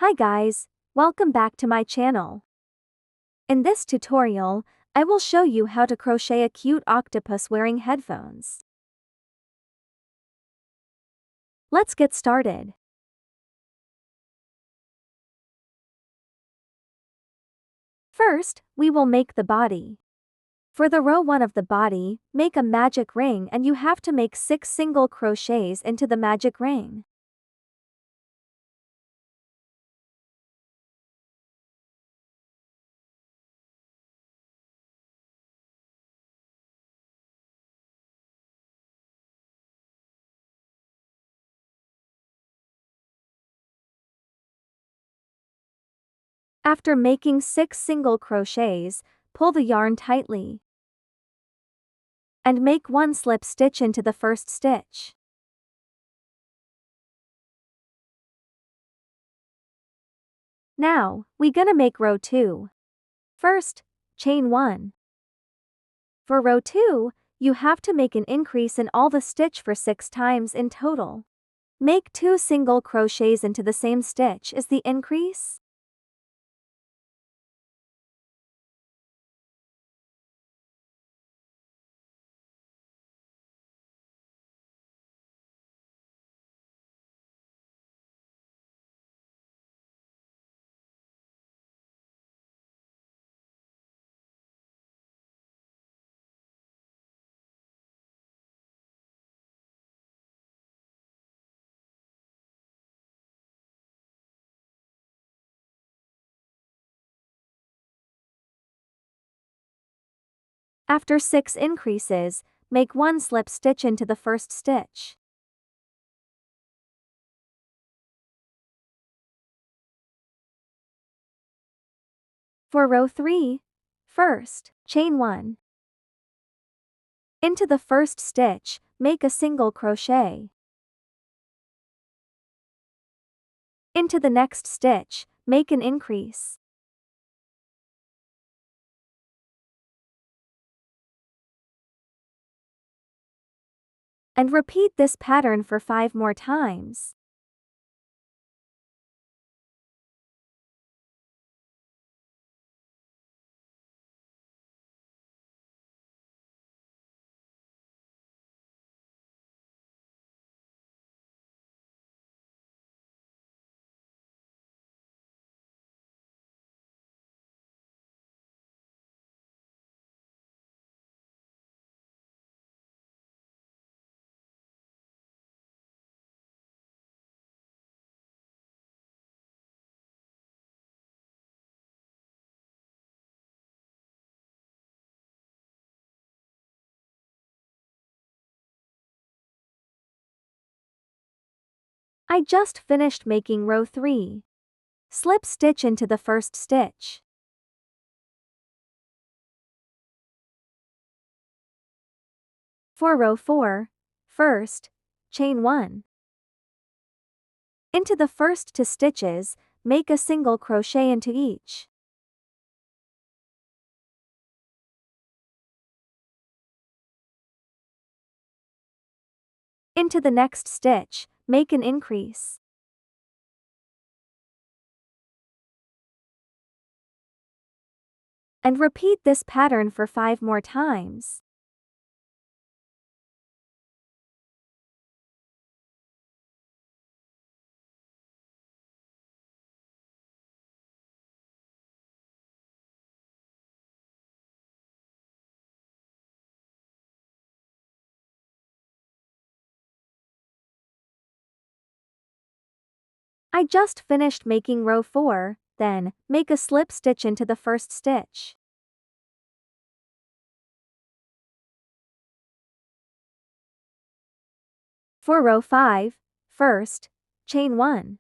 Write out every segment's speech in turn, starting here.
Hi guys, welcome back to my channel. In this tutorial, I will show you how to crochet a cute octopus wearing headphones. Let's get started. First, we will make the body. For the row 1 of the body, make a magic ring and you have to make 6 single crochets into the magic ring. After making 6 single crochets, pull the yarn tightly and make 1 slip stitch into the first stitch. Now, we gonna make row 2. First, chain 1. For row 2, you have to make an increase in all the stitch for 6 times in total. Make 2 single crochets into the same stitch as the increase. After 6 increases, make 1 slip stitch into the first stitch. For row 3, first, chain 1. Into the first stitch, make a single crochet. Into the next stitch, make an increase. And repeat this pattern for 5 more times. I just finished making row 3. Slip stitch into the first stitch. For row 4, first, chain 1. Into the first 2 stitches, make a single crochet into each. Into the next stitch, make an increase. And repeat this pattern for 5 more times. I just finished making row 4, then, make a slip stitch into the first stitch. For row 5, first, chain 1.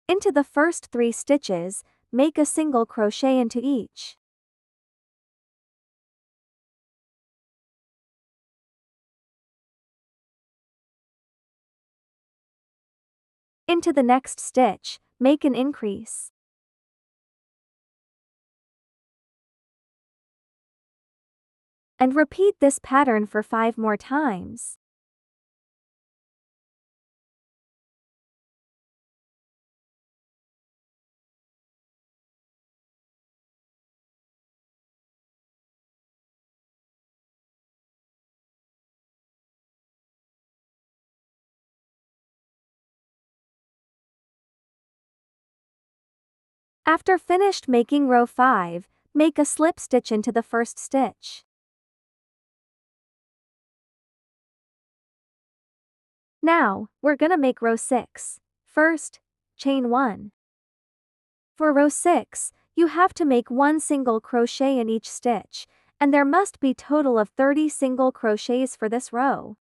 Into the first 3 stitches, make a single crochet into each. Into the next stitch, make an increase. And repeat this pattern for 5 more times. After finished making row 5, make a slip stitch into the first stitch. Now, we're gonna make row 6. First, chain 1. For row 6, you have to make 1 single crochet in each stitch, and there must be total of 30 single crochets for this row.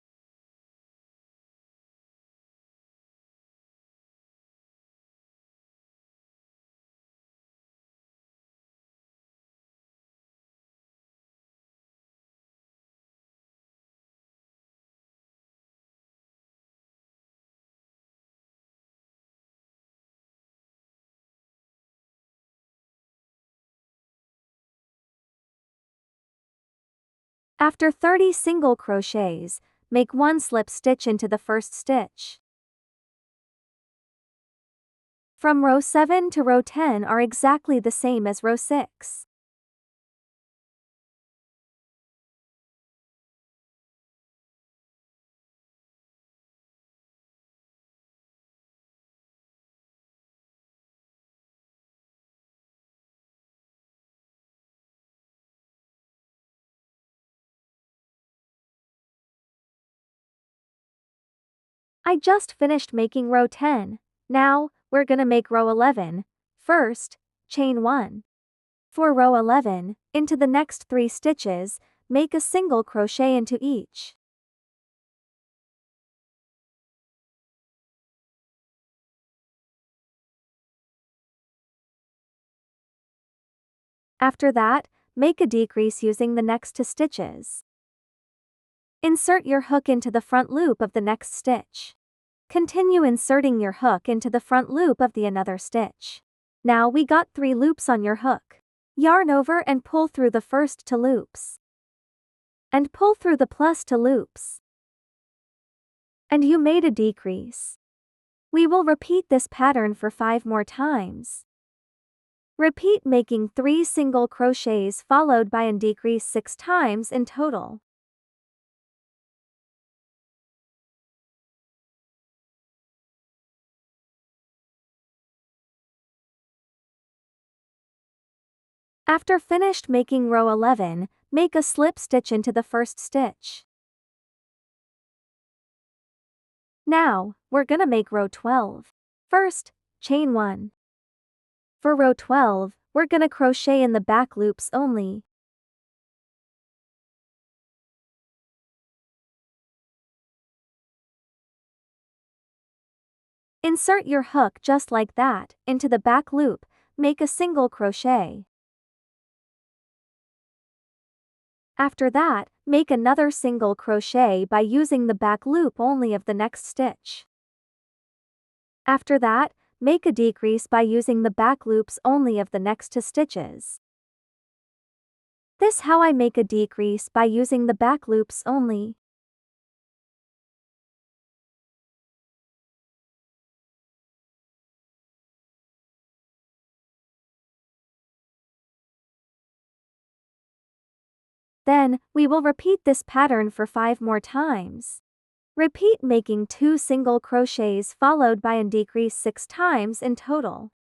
After 30 single crochets, make 1 slip stitch into the first stitch. From row 7 to row 10 are exactly the same as row 6. I just finished making row 10. Now, we're gonna make row 11. First, chain 1. For row 11, into the next 3 stitches, make a single crochet into each. After that, make a decrease using the next 2 stitches. Insert your hook into the front loop of the next stitch. Continue inserting your hook into the front loop of the another stitch. Now we got 3 loops on your hook. Yarn over and pull through the first 2 loops. And pull through the plus 2 loops. And you made a decrease. We will repeat this pattern for 5 more times. Repeat making 3 single crochets followed by a decrease 6 times in total. After finished making row 11, make a slip stitch into the first stitch. Now, we're gonna make row 12. First, chain 1. For row 12, we're gonna crochet in the back loops only. Insert your hook just like that, into the back loop, make a single crochet. After that, make another single crochet by using the back loop only of the next stitch. After that, make a decrease by using the back loops only of the next 2 stitches. This how I make a decrease by using the back loops only. Then, we will repeat this pattern for 5 more times. Repeat making 2 single crochets followed by a decrease 6 times in total.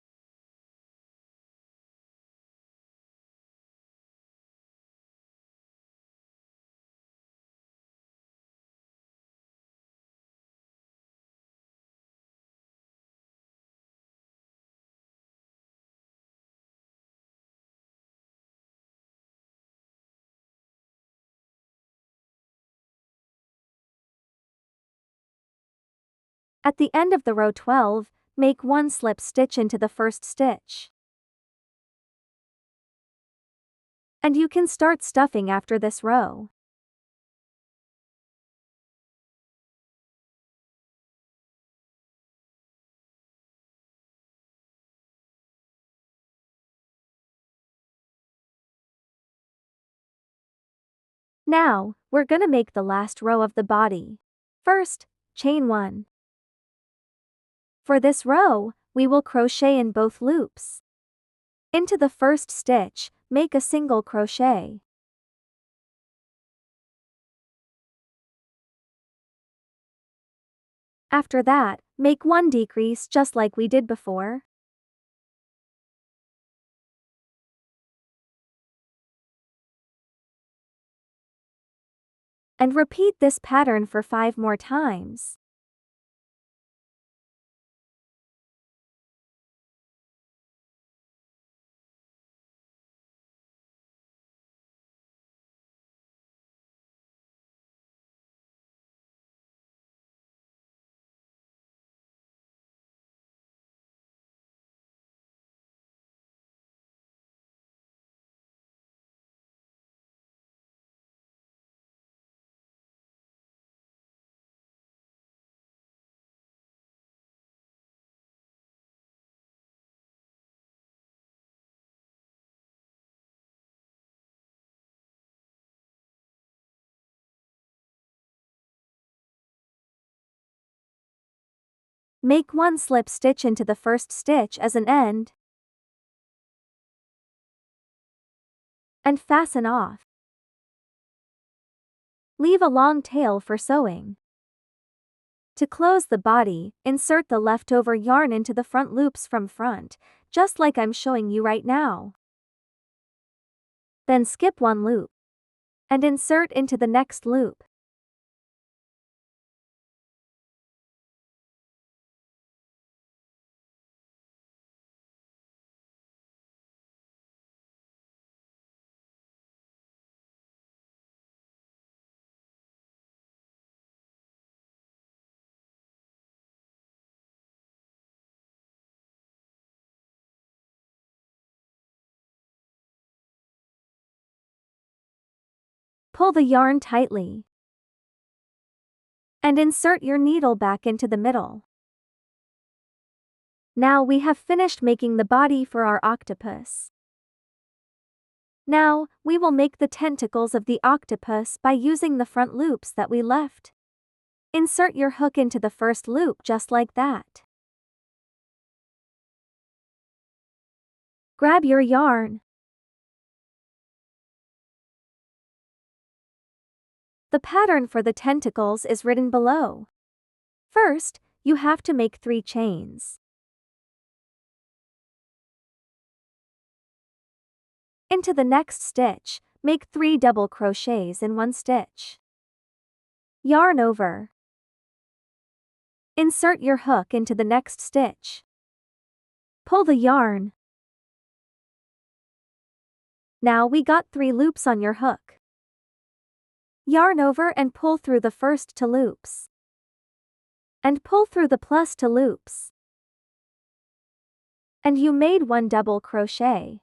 At the end of the row 12, make 1 slip stitch into the first stitch. And you can start stuffing after this row. Now, we're gonna make the last row of the body. First, chain 1. For this row, we will crochet in both loops. Into the first stitch, make a single crochet. After that, make 1 decrease just like we did before. And repeat this pattern for 5 more times. Make 1 slip stitch into the first stitch as an end and fasten off. Leave a long tail for sewing. To close the body, insert the leftover yarn into the front loops from front, just like I'm showing you right now. Then skip 1 loop and insert into the next loop. Pull the yarn tightly and insert your needle back into the middle. Now we have finished making the body for our octopus. Now, we will make the tentacles of the octopus by using the front loops that we left. Insert your hook into the first loop just like that. Grab your yarn. The pattern for the tentacles is written below. First, you have to make 3 chains. Into the next stitch, make 3 double crochets in 1 stitch. Yarn over. Insert your hook into the next stitch. Pull the yarn. Now we got 3 loops on your hook. Yarn over and pull through the first 2 loops. And pull through the plus 2 loops. And you made 1 double crochet.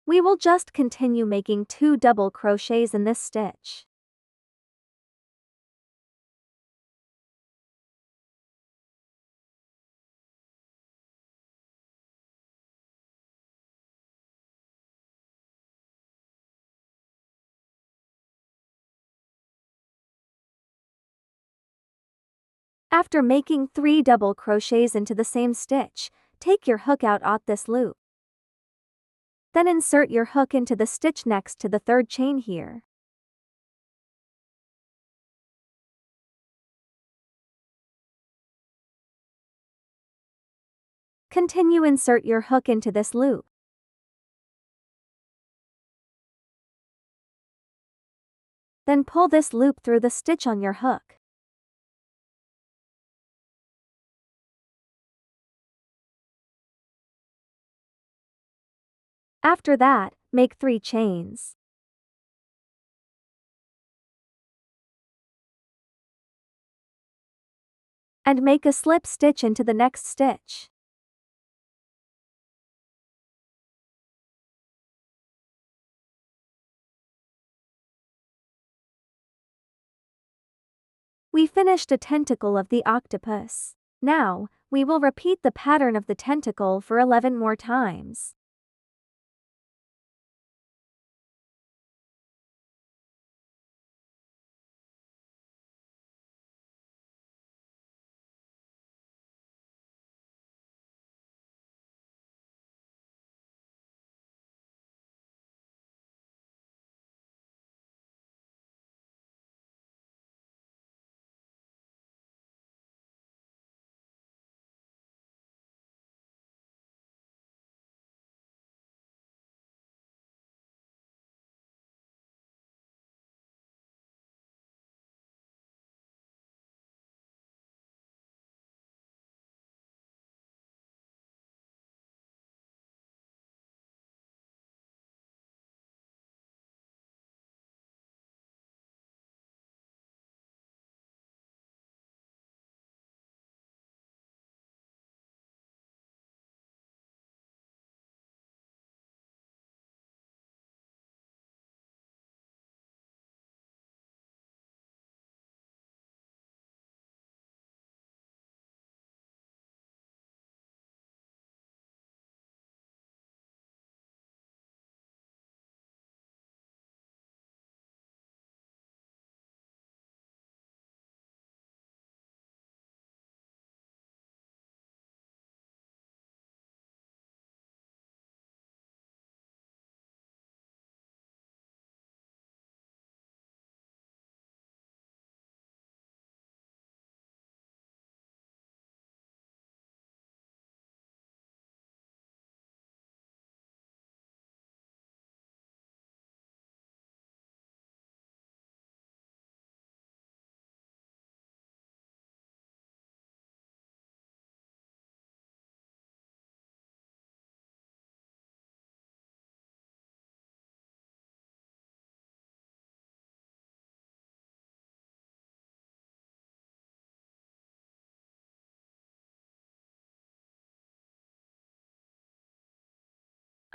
We will just continue making 2 double crochets in this stitch. After making 3 double crochets into the same stitch, take your hook out at this loop. Then insert your hook into the stitch next to the 3rd chain here. Continue insert your hook into this loop. Then pull this loop through the stitch on your hook. After that, make 3 chains. And make a slip stitch into the next stitch. We finished a tentacle of the octopus. Now, we will repeat the pattern of the tentacle for 11 more times.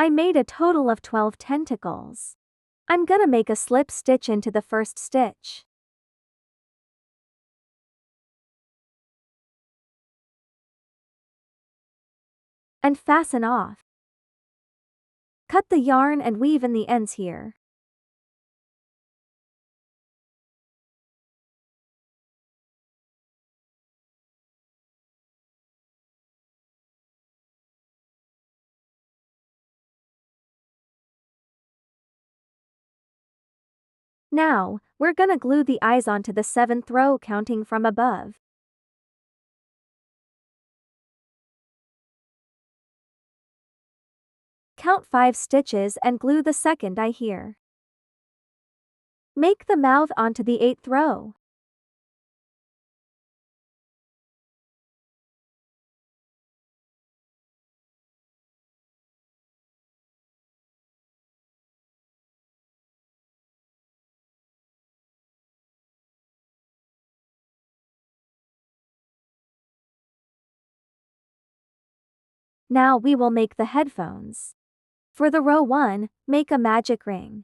I made a total of 12 tentacles. I'm gonna make a slip stitch into the first stitch. And fasten off. Cut the yarn and weave in the ends here. Now, we're gonna glue the eyes onto the 7th row counting from above. Count 5 stitches and glue the second eye here. Make the mouth onto the 8th row. Now we will make the headphones. For the row 1, make a magic ring.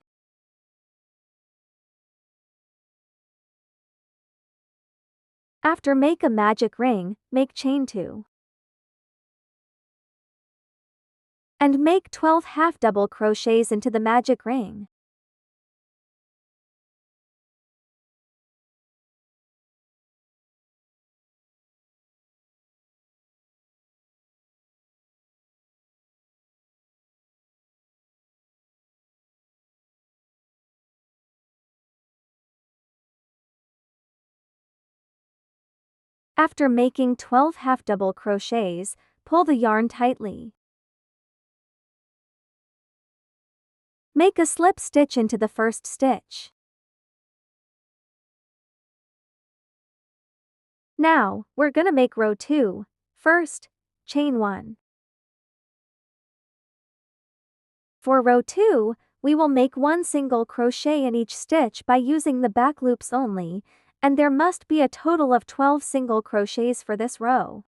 After make a magic ring, make chain 2. And make 12 half double crochets into the magic ring. After making 12 half double crochets, pull the yarn tightly. Make a slip stitch into the first stitch. Now, we're gonna make row 2. First, chain 1. For row 2, we will make 1 single crochet in each stitch by using the back loops only, and there must be a total of 12 single crochets for this row.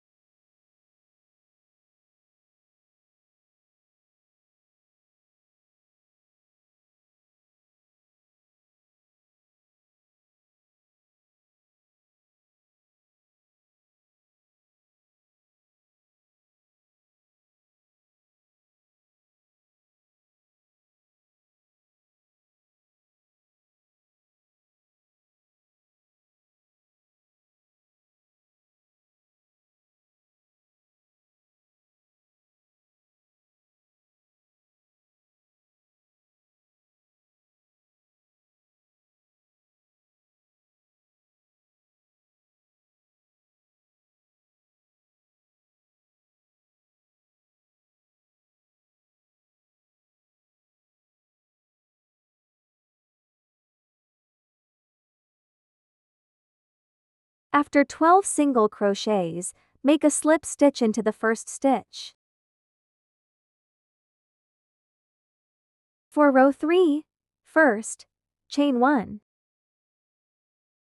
After 12 single crochets, make a slip stitch into the first stitch. For row 3, first, chain 1.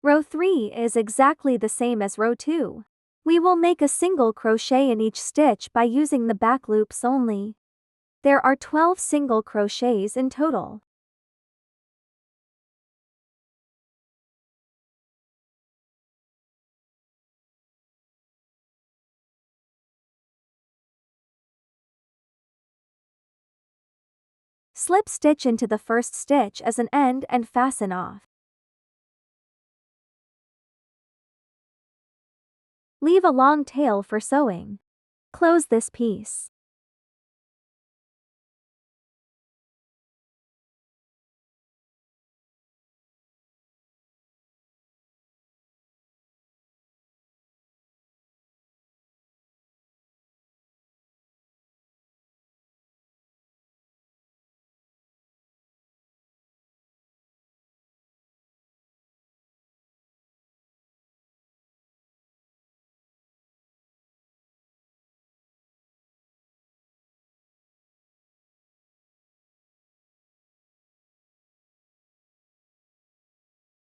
Row 3 is exactly the same as row 2. We will make a single crochet in each stitch by using the back loops only. There are 12 single crochets in total. Slip stitch into the first stitch as an end and fasten off. Leave a long tail for sewing. Close this piece.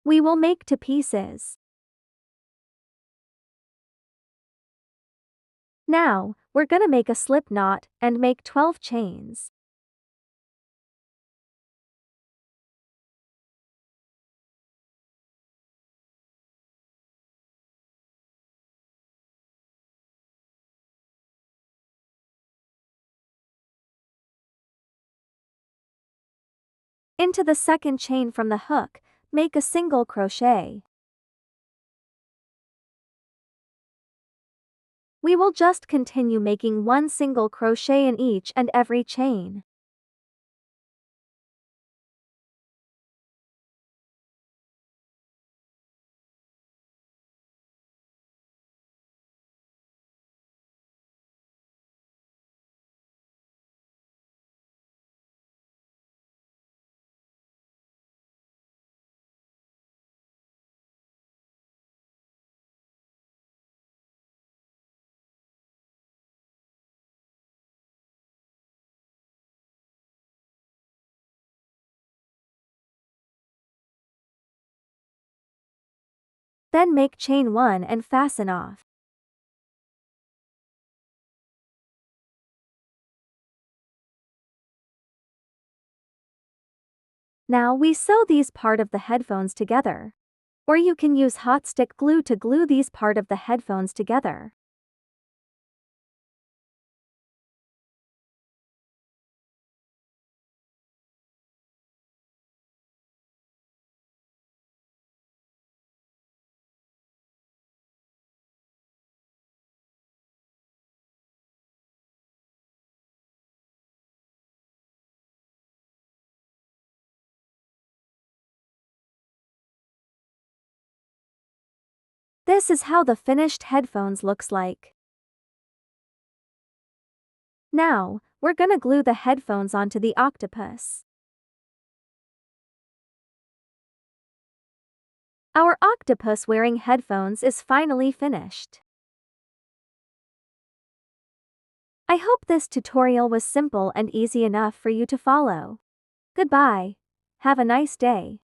We will make 2 pieces. Now, we're gonna make a slip knot and make 12 chains. Into the second chain from the hook, make a single crochet. We will just continue making one single crochet in each and every chain. Then make chain 1 and fasten off. Now we sew these part of the headphones together. Or you can use hot stick glue to glue these part of the headphones together. This is how the finished headphones looks like. Now, we're gonna glue the headphones onto the octopus. Our octopus wearing headphones is finally finished. I hope this tutorial was simple and easy enough for you to follow. Goodbye. Have a nice day.